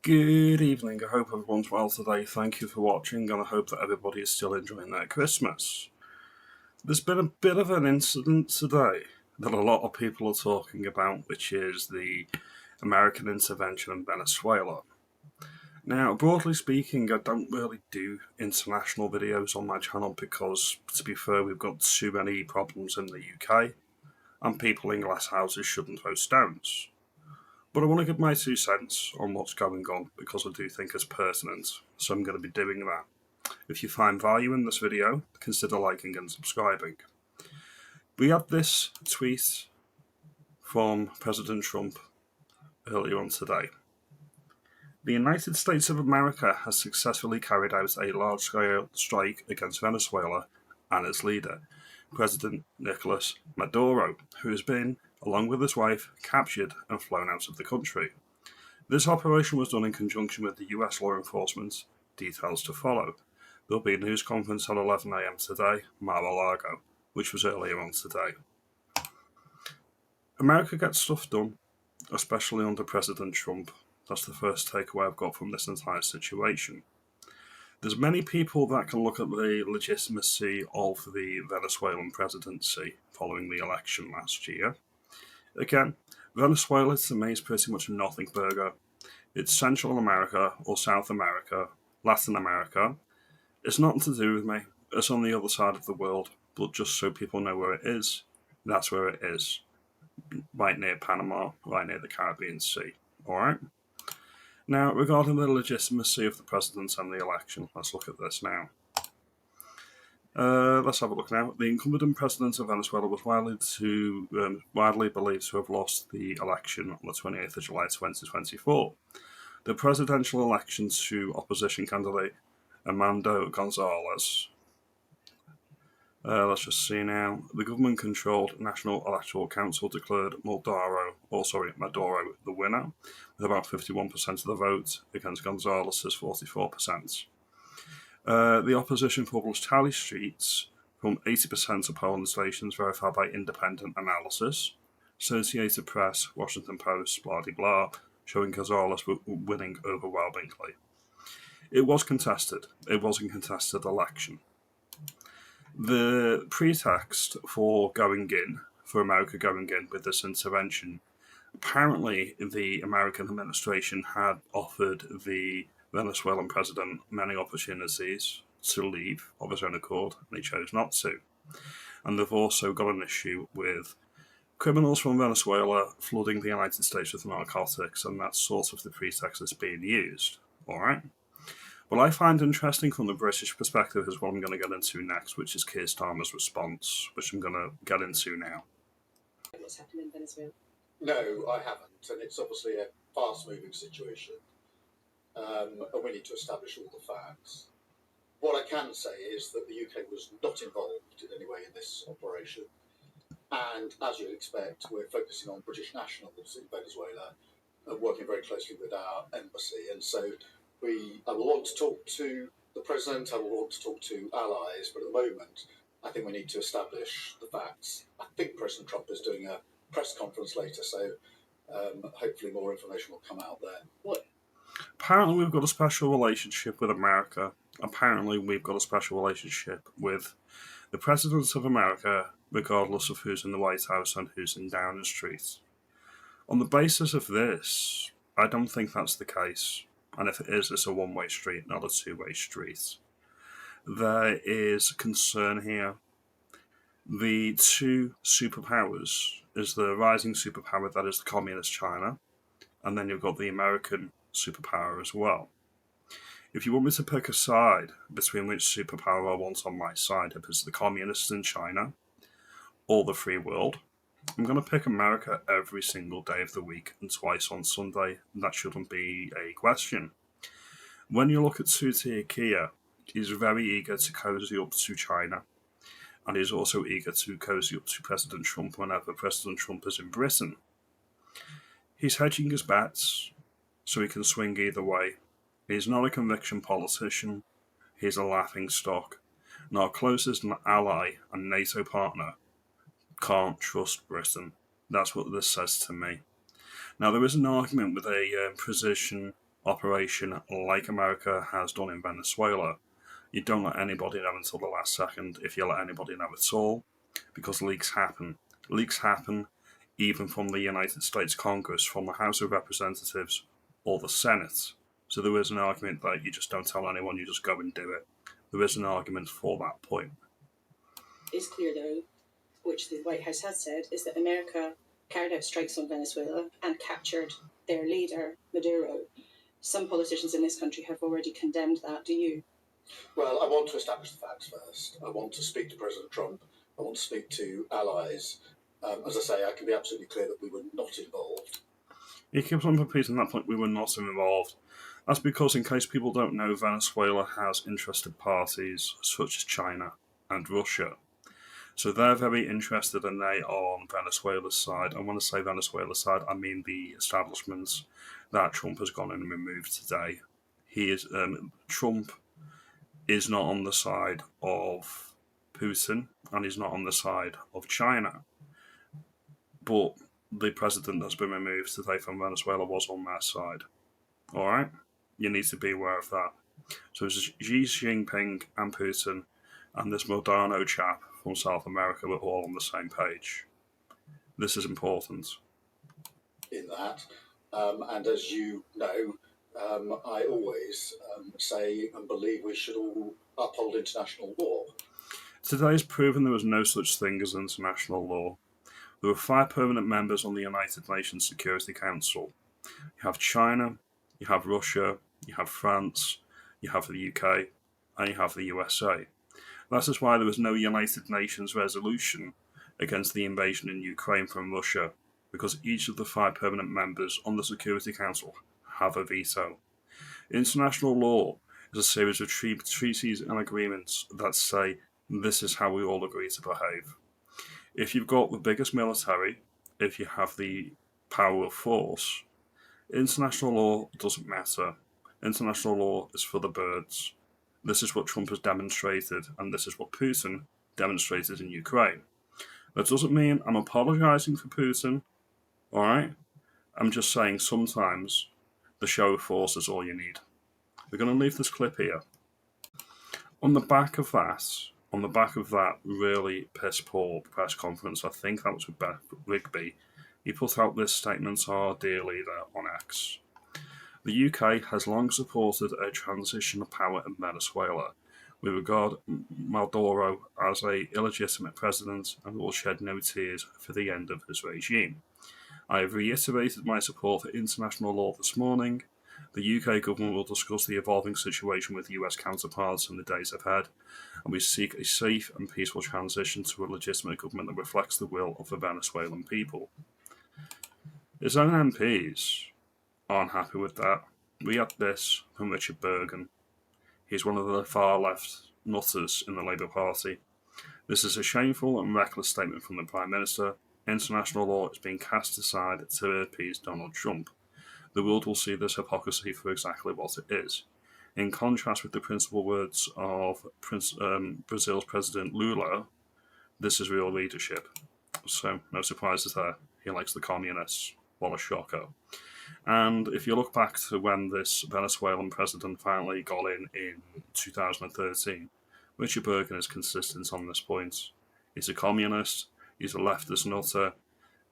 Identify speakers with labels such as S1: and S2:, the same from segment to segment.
S1: Good evening, I hope everyone's well today. Thank you for watching, and I hope that everybody is still enjoying their Christmas. There's been a bit of an incident today that a lot of people are talking about, which is the American intervention in Venezuela. Now, broadly speaking, I don't really do international videos on my channel because, to be fair, we've got too many problems in the UK, and people in glass houses shouldn't throw stones. But I want to give my 2 cents on what's going on because I do think it's pertinent, so I'm going to be doing that. If you find value in this video, consider liking and subscribing. We had this tweet from President Trump earlier on today. The United States of America has successfully carried out a large-scale strike against Venezuela and its leader, President Nicolas Maduro, who has been, along with his wife, captured and flown out of the country. This operation was done in conjunction with the US law enforcement. Details to follow. There'll be a news conference at 11 AM today, Mar-a-Lago, which was earlier on today. America gets stuff done, especially under President Trump. That's the first takeaway I've got from this entire situation. There's many people that can look at the legitimacy of the Venezuelan presidency following the election last year. Again, Venezuela to me is pretty much a nothing burger. It's Central America or South America, Latin America. It's nothing to do with me. It's on the other side of the world, but just so people know where it is, that's where it is. Right near Panama, right near the Caribbean Sea. Alright? Now, regarding the legitimacy of the president and the election, let's look at this now. Let's have a look now. The incumbent president of Venezuela was widely believed to have lost the election on the 28th of July 2024. The presidential election to opposition candidate Armando Gonzalez. Let's just see now. The government-controlled National Electoral Council declared Maduro the winner, with about 51% of the vote against Gonzalez's 44%. The opposition published tally sheets from 80% of polling stations verified by independent analysis. Associated Press, Washington Post, blah blah blah, showing Gonzalez winning overwhelmingly. It was contested. It was a contested election. The pretext for America going in with this intervention, apparently the American administration had offered the Venezuelan president many opportunities to leave of his own accord, and he chose not to. And they've also got an issue with criminals from Venezuela flooding the United States with narcotics, and that's sort of the pretext that's being used. Alright? What I find interesting from the British perspective is what I'm going to get into next, which is Keir Starmer's response, which I'm going to get into now.
S2: What's happened in Venezuela?
S3: No, I haven't, and it's obviously a fast-moving situation, and we need to establish all the facts. What I can say is that the UK was not involved in any way in this operation, and as you'd expect, we're focusing on British nationals in Venezuela, working very closely with our embassy, and so I will want to talk to the President, I will want to talk to allies, but at the moment, I think we need to establish the facts. I think President Trump is doing a press conference later, so hopefully more information will come out then.
S2: What?
S1: Apparently we've got a special relationship with America. Apparently we've got a special relationship with the President of America, regardless of who's in the White House and who's in Downing Street. On the basis of this, I don't think that's the case. And if it is, it's a one-way street, not a two-way street. There is concern here. The two superpowers is the rising superpower that is the communist China, and then you've got the American superpower as well. If you want me to pick a side between which superpower I want on my side, if it's the communists in China or the free world, I'm going to pick America every single day of the week and twice on Sunday. That shouldn't be a question. When you look at Sutia Kia, he's very eager to cozy up to China, and he's also eager to cozy up to President Trump whenever President Trump is in Britain. He's hedging his bets so he can swing either way. He's not a conviction politician. He's a laughingstock. And our closest ally and NATO partner can't trust Britain. That's what this says to me. Now, there is an argument with a precision operation like America has done in Venezuela. You don't let anybody know until the last second, if you let anybody know at all, because leaks happen. Leaks happen even from the United States Congress, from the House of Representatives or the Senate. So there is an argument that you just don't tell anyone, you just go and do it. There is an argument for that point.
S2: It's clear, though, which the White House has said, is that America carried out strikes on Venezuela and captured their leader, Maduro. Some politicians in this country have already condemned that. Do you?
S3: Well, I want to establish the facts first. I want to speak to President Trump. I want to speak to allies. As I say, I can be absolutely clear that we were not involved.
S1: He keeps on repeating that point, we were not involved. That's because, in case people don't know, Venezuela has interested parties such as China and Russia. So they're very interested and they are on Venezuela's side. And when I say Venezuela's side, I mean the establishments that Trump has gone in and removed today. Trump is not on the side of Putin and he's not on the side of China. But the president that's been removed today from Venezuela was on their side. Alright? You need to be aware of that. So it's Xi Jinping and Putin and this Modano chap from South America were all on the same page. This is important.
S3: In that, and as you know, I always say and believe we should all uphold international law.
S1: Today's proven there was no such thing as international law. There were 5 permanent members on the United Nations Security Council. You have China, you have Russia, you have France, you have the UK, and you have the USA. That is why there was no United Nations resolution against the invasion in Ukraine from Russia, because each of the 5 permanent members on the Security Council have a veto. International law is a series of treaties and agreements that say this is how we all agree to behave. If you've got the biggest military, if you have the power of force, international law doesn't matter. International law is for the birds. This is what Trump has demonstrated, and this is what Putin demonstrated in Ukraine. That doesn't mean I'm apologising for Putin, alright? I'm just saying sometimes the show of force is all you need. We're going to leave this clip here. On the back of that really piss poor press conference, I think that was with Beth Rigby, he put out this statement to our dear leader on X. The UK has long supported a transition of power in Venezuela. We regard Maduro as an illegitimate president and will shed no tears for the end of his regime. I have reiterated my support for international law this morning. The UK government will discuss the evolving situation with US counterparts in the days ahead, and we seek a safe and peaceful transition to a legitimate government that reflects the will of the Venezuelan people. His own MPs aren't happy with that. We had this from Richard Bergen. He's one of the far left nutters in the Labour Party. This is a shameful and reckless statement from the Prime Minister. International law is being cast aside to appease Donald Trump. The world will see this hypocrisy for exactly what it is. In contrast with the principal words of Brazil's President Lula, this is real leadership. So, no surprises there. He likes the communists. What a shocker. And if you look back to when this Venezuelan president finally got in 2013, Richard Bergen is consistent on this point. He's a communist, he's a leftist nutter,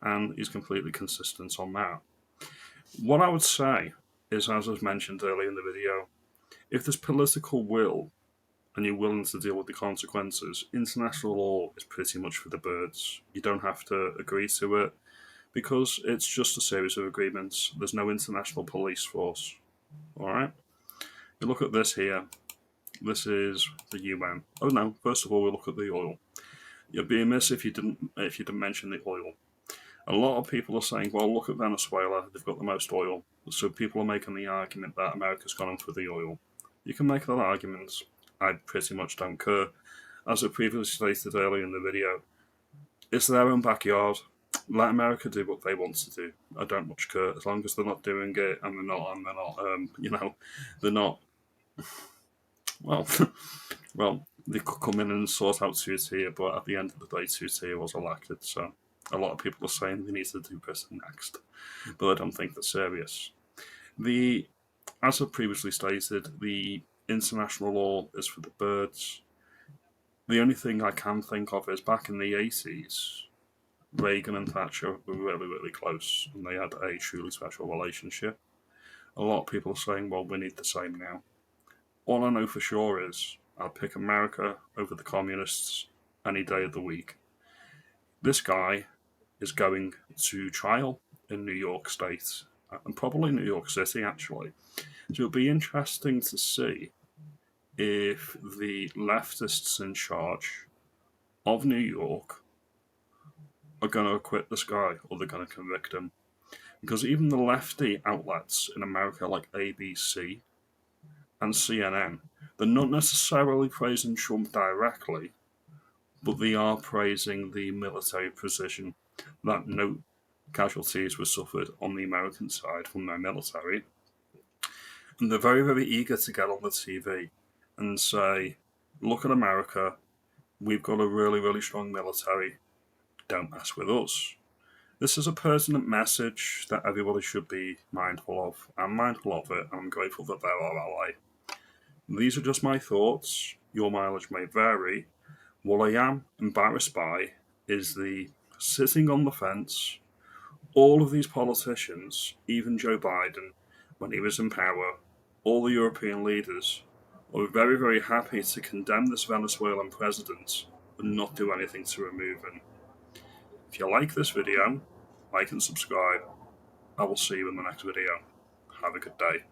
S1: and he's completely consistent on that. What I would say is, as was mentioned earlier in the video, if there's political will and you're willing to deal with the consequences, international law is pretty much for the birds. You don't have to agree to it because it's just a series of agreements. There's no international police force. Alright? You look at this here. This is the UN. Oh no, first of all, we look at the oil. You'd be amiss if you didn't mention the oil. A lot of people are saying, well, look at Venezuela, they've got the most oil. So people are making the argument that America's gone in for the oil. You can make that argument. I pretty much don't care. As I previously stated earlier in the video, it's their own backyard. Let America do what they want to do. I don't much care, as long as they're not doing it and they're not, well, they could come in and sort out two-tier, but at the end of the day, two-tier was elected, so a lot of people are saying they need to do Britain next, but I don't think they're serious. The as I've previously stated, the international law is for the birds. The only thing I can think of is back in the 80s, Reagan and Thatcher were really, really close, and they had a truly special relationship. A lot of people are saying, well, we need the same now. All I know for sure is I'd pick America over the communists any day of the week. This guy is going to trial in New York State, and probably New York City, actually. So it'll be interesting to see if the leftists in charge of New York are going to acquit this guy or they're going to convict him. Because even the lefty outlets in America, like ABC and CNN, they're not necessarily praising Trump directly, but they are praising the military precision, that no casualties were suffered on the American side from their military. And they're very, very eager to get on the TV and say, look at America, we've got a really, really strong military, don't mess with us. This is a pertinent message that everybody should be mindful of. I'm mindful of it, and I'm grateful that they're our ally. These are just my thoughts. Your mileage may vary. What I am embarrassed by is the sitting on the fence. All of these politicians, even Joe Biden, when he was in power, all the European leaders, are very, very happy to condemn this Venezuelan president and not do anything to remove him. If you like this video, like and subscribe. I will see you in the next video. Have a good day.